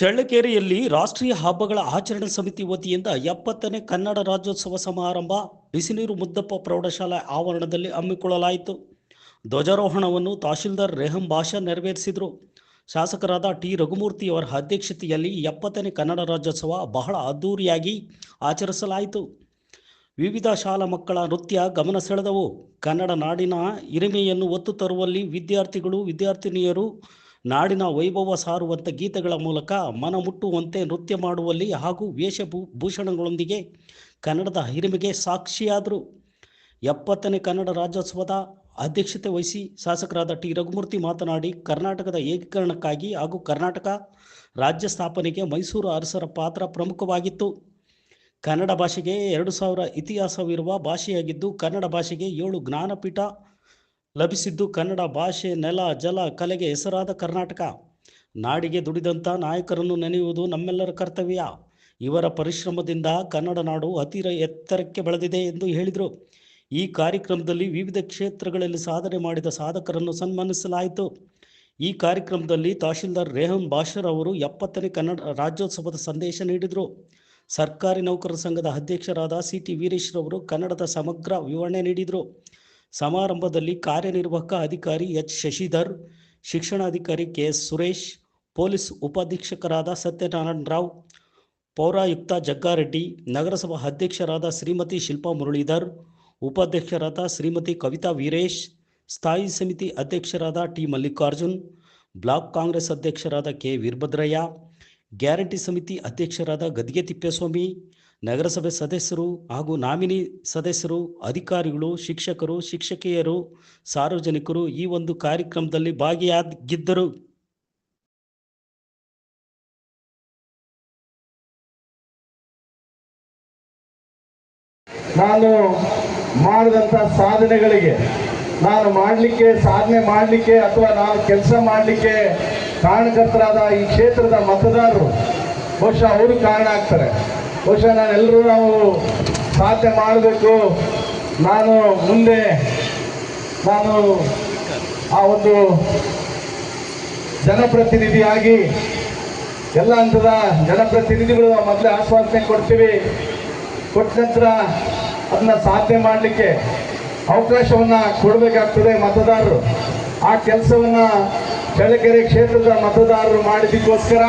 ಚಳ್ಳಕೆರೆಯಲ್ಲಿ ರಾಷ್ಟ್ರೀಯ ಹಬ್ಬಗಳ ಆಚರಣೆ ಸಮಿತಿ ವತಿಯಿಂದ 70ನೇ ಕನ್ನಡ ರಾಜ್ಯೋತ್ಸವ ಸಮಾರಂಭ ಬಿಸಿನೀರು ಮುದ್ದಪ್ಪ ಪ್ರೌಢಶಾಲೆ ಆವರಣದಲ್ಲಿ ಹಮ್ಮಿಕೊಳ್ಳಲಾಯಿತು. ಧ್ವಜಾರೋಹಣವನ್ನು ತಹಶೀಲ್ದಾರ್ ರೆಹಂ ಬಾಷಾ ನೆರವೇರಿಸಿದರು. ಶಾಸಕರಾದ ಟಿ ರಘುಮೂರ್ತಿಯವರ ಅಧ್ಯಕ್ಷತೆಯಲ್ಲಿ 70ನೇ ಕನ್ನಡ ರಾಜ್ಯೋತ್ಸವ ಬಹಳ ಅದ್ದೂರಿಯಾಗಿ ಆಚರಿಸಲಾಯಿತು. ವಿವಿಧ ಶಾಲಾ ಮಕ್ಕಳ ನೃತ್ಯ ಗಮನ ಸೆಳೆದವು. ಕನ್ನಡ ನಾಡಿನ ಹಿರಿಮೆಯನ್ನು ಒತ್ತು ತರುವಲ್ಲಿ ವಿದ್ಯಾರ್ಥಿಗಳು ವಿದ್ಯಾರ್ಥಿನಿಯರು ನಾಡಿನ ವೈಭವ ಸಾರುವಂಥ ಗೀತೆಗಳ ಮೂಲಕ ಮನಮುಟ್ಟುವಂತೆ ನೃತ್ಯ ಮಾಡುವಲ್ಲಿ ಹಾಗೂ ವೇಷಭೂಷಣಗಳೊಂದಿಗೆ ಕನ್ನಡದ ಹಿರಿಮೆಗೆ ಸಾಕ್ಷಿಯಾದರು. 70ನೇ ಕನ್ನಡ ರಾಜ್ಯೋತ್ಸವದ ಅಧ್ಯಕ್ಷತೆ ವಹಿಸಿ ಶಾಸಕರಾದ ಟಿ ರಘುಮೂರ್ತಿ ಮಾತನಾಡಿ, ಕರ್ನಾಟಕದ ಏಕೀಕರಣಕ್ಕಾಗಿ ಹಾಗೂ ಕರ್ನಾಟಕ ರಾಜ್ಯ ಸ್ಥಾಪನೆಗೆ ಮೈಸೂರು ಅರಸರ ಪಾತ್ರ ಪ್ರಮುಖವಾಗಿತ್ತು. ಕನ್ನಡ ಭಾಷೆಗೆ 2000 ಇತಿಹಾಸವಿರುವ ಭಾಷೆಯಾಗಿದ್ದು, ಕನ್ನಡ ಭಾಷೆಗೆ 7 ಜ್ಞಾನಪೀಠ ಲಭಿಸಿದ್ದು, ಕನ್ನಡ ಭಾಷೆ, ನೆಲ, ಜಲ, ಕಲೆಗೆ ಹೆಸರಾದ ಕರ್ನಾಟಕ ನಾಡಿಗೆ ದುಡಿದಂಥ ನಾಯಕರನ್ನು ನೆನೆಯುವುದು ನಮ್ಮೆಲ್ಲರ ಕರ್ತವ್ಯ. ಇವರ ಪರಿಶ್ರಮದಿಂದ ಕನ್ನಡ ನಾಡು ಅತಿ ಎತ್ತರಕ್ಕೆ ಬೆಳೆದಿದೆ ಎಂದು ಹೇಳಿದರು. ಈ ಕಾರ್ಯಕ್ರಮದಲ್ಲಿ ವಿವಿಧ ಕ್ಷೇತ್ರಗಳಲ್ಲಿ ಸಾಧನೆ ಮಾಡಿದ ಸಾಧಕರನ್ನು ಸನ್ಮಾನಿಸಲಾಯಿತು. ಈ ಕಾರ್ಯಕ್ರಮದಲ್ಲಿ ತಹಶೀಲ್ದಾರ್ ರೆಹಂ ಬಾಷರ್ ಅವರು 70ನೇ ಕನ್ನಡ ರಾಜ್ಯೋತ್ಸವದ ಸಂದೇಶ ನೀಡಿದರು. ಸರ್ಕಾರಿ ನೌಕರರ ಸಂಘದ ಅಧ್ಯಕ್ಷರಾದ ಸಿ.ಟಿ. ವೀರೇಶ್ರವರು ಕನ್ನಡದ ಸಮಗ್ರ ವಿವರಣೆ ನೀಡಿದರು. ಸಮಾರಂಭದಲ್ಲಿ ಕಾರ್ಯನಿರ್ವಾಹಕ ಅಧಿಕಾರಿ ಎಚ್. ಶಶಿಧರ್, ಶಿಕ್ಷಣಾಧಿಕಾರಿ ಕೆ.ಎಸ್. ಸುರೇಶ್, ಪೊಲೀಸ್ ಉಪಾಧೀಕ್ಷಕರಾದ ಸತ್ಯನಾರಾಯಣ ರಾವ್, ಪೌರಾಯುಕ್ತ ಜಗ್ಗಾರೆಡ್ಡಿ, ನಗರಸಭಾ ಅಧ್ಯಕ್ಷರಾದ ಶ್ರೀಮತಿ ಶಿಲ್ಪಾ ಮುರಳೀಧರ್, ಉಪಾಧ್ಯಕ್ಷರಾದ ಶ್ರೀಮತಿ ಕವಿತಾ ವೀರೇಶ್, ಸ್ಥಾಯಿ ಸಮಿತಿ ಅಧ್ಯಕ್ಷರಾದ ಟಿ. ಮಲ್ಲಿಕಾರ್ಜುನ್, ಬ್ಲಾಕ್ ಕಾಂಗ್ರೆಸ್ ಅಧ್ಯಕ್ಷರಾದ ಕೆ. ವೀರಭದ್ರಯ್ಯ, ಗ್ಯಾರಂಟಿ ಸಮಿತಿ ಅಧ್ಯಕ್ಷರಾದ ಗದ್ಗೆ ತಿಪ್ಪೇಸ್ವಾಮಿ, ನಗರಸಭೆ ಸದಸ್ಯರು ಹಾಗೂ ನಾಮಿನಿ ಸದಸ್ಯರು, ಅಧಿಕಾರಿಗಳು, ಶಿಕ್ಷಕರು, ಶಿಕ್ಷಕಿಯರು, ಸಾರ್ವಜನಿಕರು ಈ ಒಂದು ಕಾರ್ಯಕ್ರಮದಲ್ಲಿ ಭಾಗಿಯಾಗಿದ್ದರು. ನಾನು ಮಾಡಿದಂಥ ಸಾಧನೆಗಳಿಗೆ, ನಾನು ಮಾಡಲಿಕ್ಕೆ, ಸಾಧನೆ ಮಾಡಲಿಕ್ಕೆ ಅಥವಾ ನಾನು ಕೆಲಸ ಮಾಡಲಿಕ್ಕೆ ಕಾರಣಕರ್ತರಾದ ಈ ಕ್ಷೇತ್ರದ ಮತದಾರರು ಬಹುಶಃ ಅವರು ಕಾರಣ ಆಗ್ತಾರೆ. ಬಹುಶಃ ನಾವು ಸಾಧನೆ ಮಾಡಬೇಕು, ಮುಂದೆ ನಾನು ಆ ಒಂದು ಜನಪ್ರತಿನಿಧಿಯಾಗಿ ಎಲ್ಲ ಹಂತದ ಜನಪ್ರತಿನಿಧಿಗಳು ಮೊದಲೇ ಆಶ್ವಾಸನೆ ಕೊಡ್ತೀವಿ, ಕೊಟ್ಟ ನಂತರ ಅದನ್ನ ಸಾಧನೆ ಮಾಡಲಿಕ್ಕೆ ಅವಕಾಶವನ್ನು ಕೊಡಬೇಕಾಗ್ತದೆ ಮತದಾರರು. ಆ ಕೆಲಸವನ್ನು ಚಳ್ಳಕೆರೆ ಕ್ಷೇತ್ರದ ಮತದಾರರು ಮಾಡಿದ್ದಕ್ಕೋಸ್ಕರ